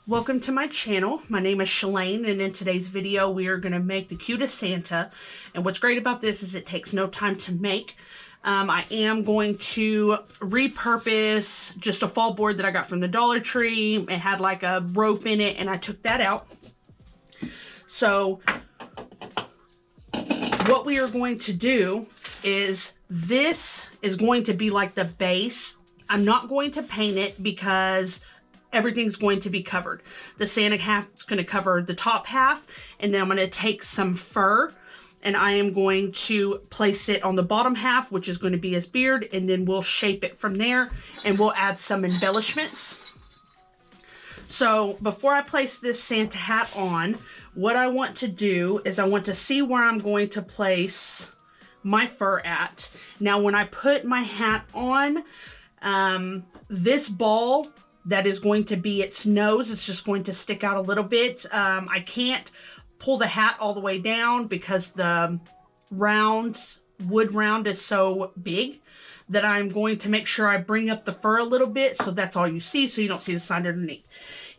Welcome to my channel. My name is Shalane, and in today's video we are going to make the cutest Santa. And what's great about this is it takes no time to make. I am going to repurpose just a fall board that I got from the Dollar Tree. It had like a rope in it and I took that out. So what we are going to do is this is going to be like the base. I'm not going to paint it because everything's going to be covered. The Santa hat's going to cover the top half, and then I'm going to take some fur and I am going to place it on the bottom half, which is going to be his beard, and then we'll shape it from there and we'll add some embellishments. So before I place this Santa hat on, what I want to do is I want to see where I'm going to place my fur at. Now when I put my hat on, this ball that is going to be its nose, it's just going to stick out a little bit. I can't pull the hat all the way down because the wood round is so big that I'm going to make sure I bring up the fur a little bit so that's all you see, so you don't see the side underneath.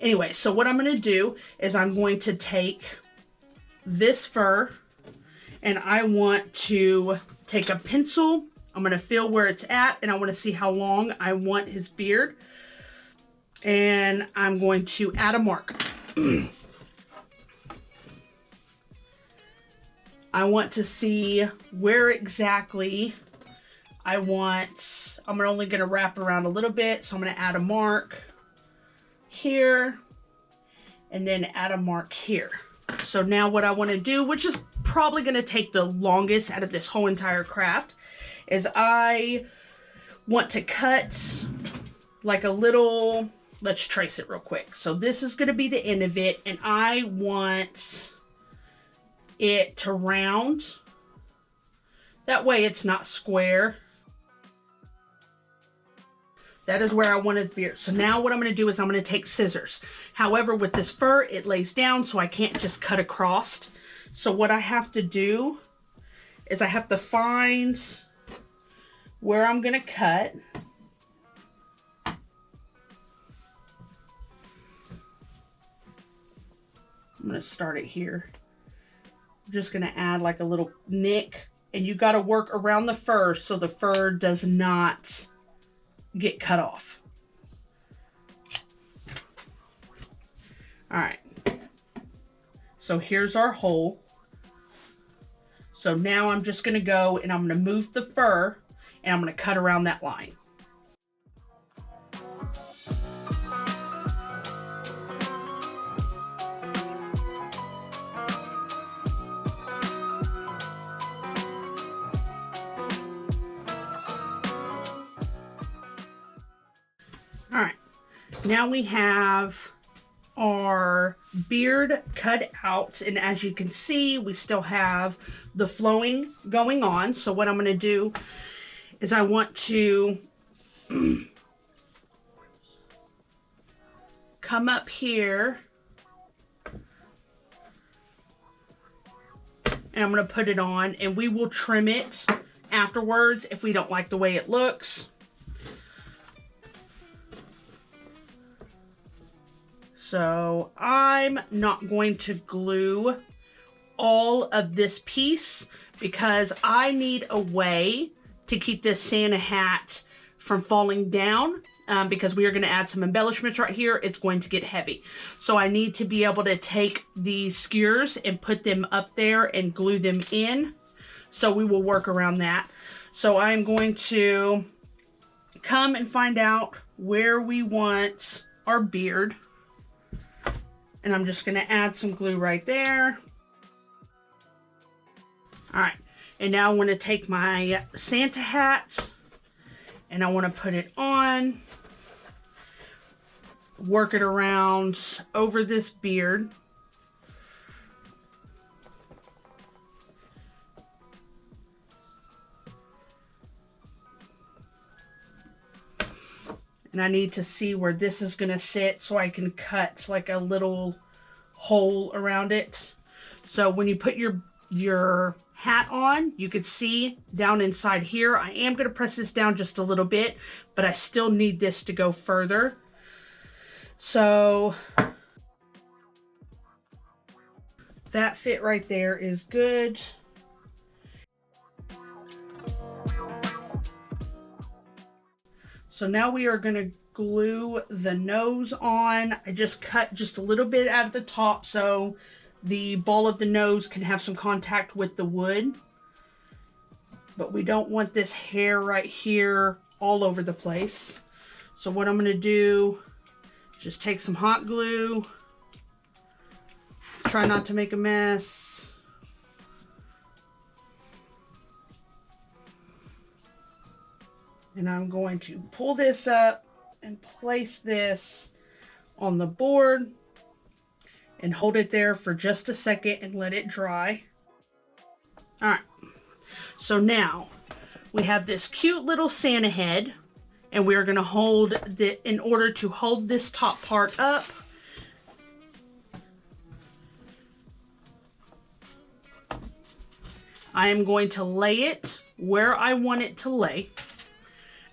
Anyway, so what I'm going to do is I'm going to take this fur and I want to take a pencil. I'm going to feel where it's at and I want to see how long I want his beard. And I'm going to add a mark. I want to see where exactly I'm only going to wrap around a little bit. So I'm going to add a mark here and then add a mark here. So now what I want to do, which is probably going to take the longest out of this whole entire craft, is I want to cut like a little... Let's trace it real quick. So this is going to be the end of it, and I want it to round. That way it's not square. That is where I wanted the beard. So now what I'm going to do is I'm going to take scissors. However, with this fur, it lays down, so I can't just cut across. So what I have to do is I have to find where I'm going to cut. I'm going to start it here. I'm just going to add like a little nick, and you got to work around the fur so the fur does not get cut off. All right. So here's our hole. So now I'm just going to go and I'm going to move the fur and I'm going to cut around that line. All right, now we have our beard cut out, and as you can see, we still have the flowing going on. So what I'm going to do is I want to come up here and I'm going to put it on, and we will trim it afterwards if we don't like the way it looks. So I'm not going to glue all of this piece because I need a way to keep this Santa hat from falling down, because we are going to add some embellishments right here. It's going to get heavy. So I need to be able to take these skewers and put them up there and glue them in. So we will work around that. So I'm going to come and find out where we want our beard. And I'm just going to add some glue right there. All right. And now I want to take my Santa hat and I want to put it on. Work it around over this beard. And I need to see where this is going to sit so I can cut like a little hole around it. So when you put your hat on, you can see down inside here, I am going to press this down just a little bit, but I still need this to go further. So That fit right there is good. So now we are going to glue the nose on. I just cut just a little bit out of the top so the ball of the nose can have some contact with the wood. But we don't want this hair right here all over the place. So what I'm going to do, just take some hot glue. Try not to make a mess. And I'm going to pull this up and place this on the board and hold it there for just a second and let it dry. All right, so now we have this cute little Santa head, and we're going to hold in order to hold this top part up, I am going to lay it where I want it to lay.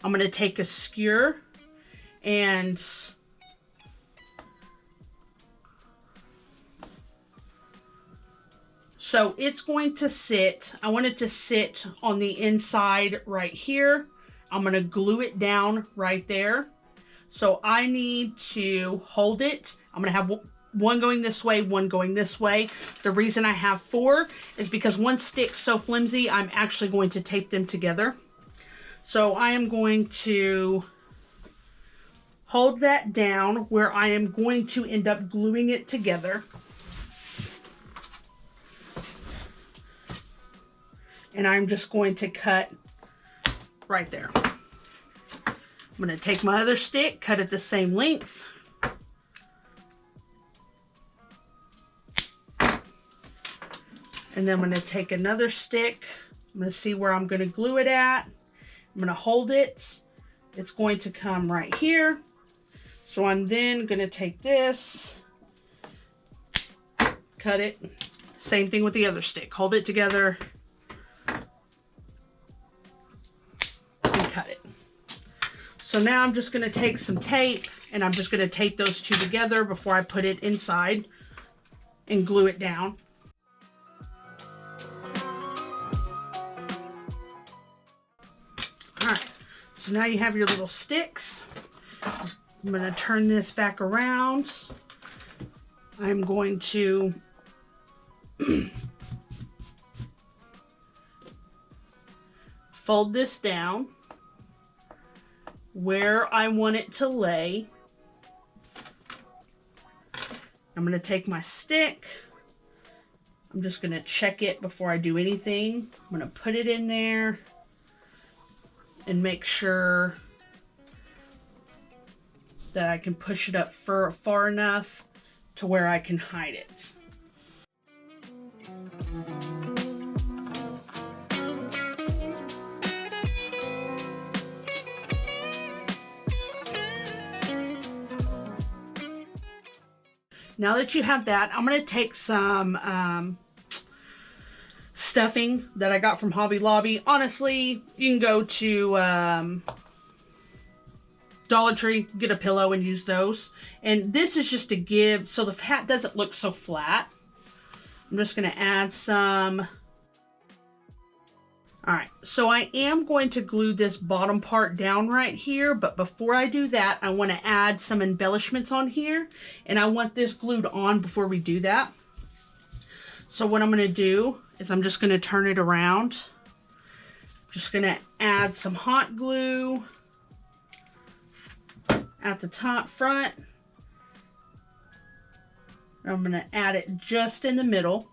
I'm going to take a skewer and so it's going to sit, I want it to sit on the inside right here. I'm going to glue it down right there. So I need to hold it. I'm going to have one going this way, one going this way. The reason I have 4 is because one stick's so flimsy, I'm actually going to tape them together. So I am going to hold that down where I am going to end up gluing it together. And I'm just going to cut right there. I'm going to take my other stick, cut it the same length. And then I'm going to take another stick. I'm going to see where I'm going to glue it at. I'm going to hold it. It's going to come right here. So I'm then going to take this, cut it. Same thing with the other stick. Hold it together and cut it. So now I'm just going to take some tape and I'm just going to tape those two together before I put it inside and glue it down. All right, so now you have your little sticks. I'm going to turn this back around. I'm going to fold this down where I want it to lay. I'm going to take my stick. I'm just going to check it before I do anything. I'm going to put it in there and make sure that I can push it up far enough to where I can hide it. Now that you have that, I'm going to take some stuffing that I got from Hobby Lobby. Honestly, you can go to Dollar Tree, get a pillow and use those. And this is just to give, so the hat doesn't look so flat. I'm just going to add some. All right, so I am going to glue this bottom part down right here, but before I do that, I want to add some embellishments on here, and I want this glued on before we do that. So what I'm going to do is I'm just going to turn it around. Just going to add some hot glue at the top front. I'm going to add it just in the middle.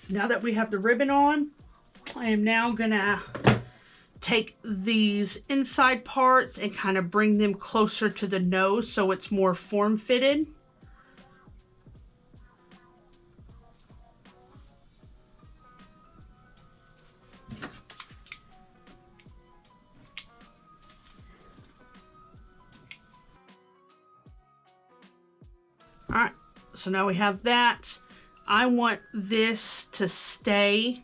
Now that we have the ribbon on, I am now gonna take these inside parts and kind of bring them closer to the nose so it's more form-fitted. All right, so now we have that. I want this to stay.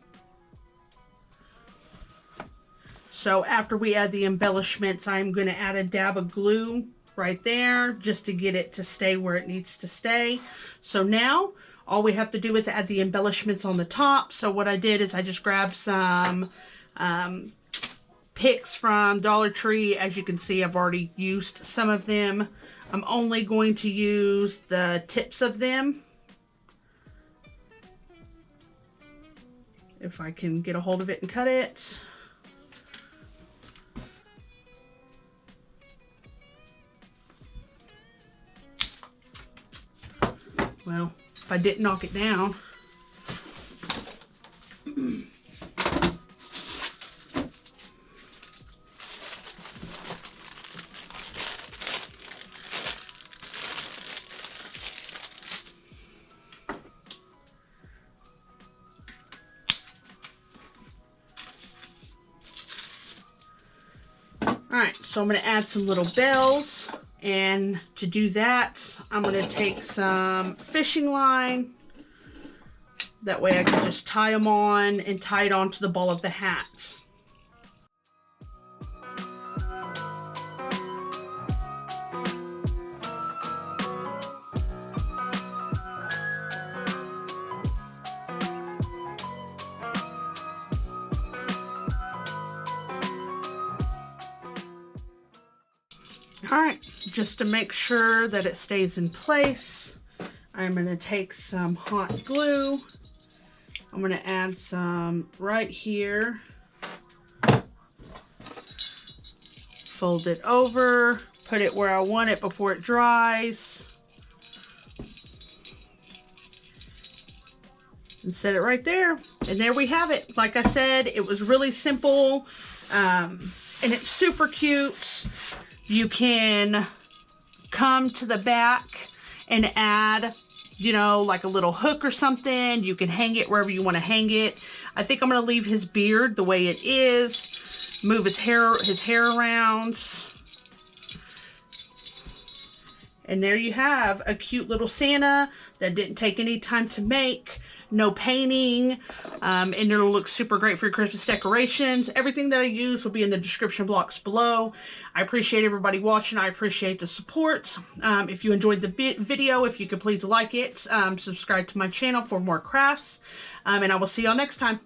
So after we add the embellishments, I'm going to add a dab of glue right there just to get it to stay where it needs to stay. So now all we have to do is add the embellishments on the top. So what I did is I just grabbed some picks from Dollar Tree. As you can see, I've already used some of them. I'm only going to use the tips of them. If I can get a hold of it and cut it. Well, if I didn't knock it down. Alright, so I'm going to add some little bells, and to do that, I'm going to take some fishing line. That way I can just tie them on and tie it onto the ball of the hat. Alright, just to make sure that it stays in place, I'm going to take some hot glue. I'm going to add some right here. Fold it over, put it where I want it before it dries. And set it right there. And there we have it. Like I said, it was really simple, and it's super cute. You can come to the back and add, you know, like a little hook or something. You can hang it wherever you want to hang it. I think I'm going to leave his beard the way it is. Move his hair around. And there you have a cute little Santa that didn't take any time to make. No painting, and it'll look super great for your Christmas decorations. Everything that I use will be in the description box below. I appreciate everybody watching. I appreciate the support. If you enjoyed the video, if you could please like it, subscribe to my channel for more crafts, and I will see y'all next time.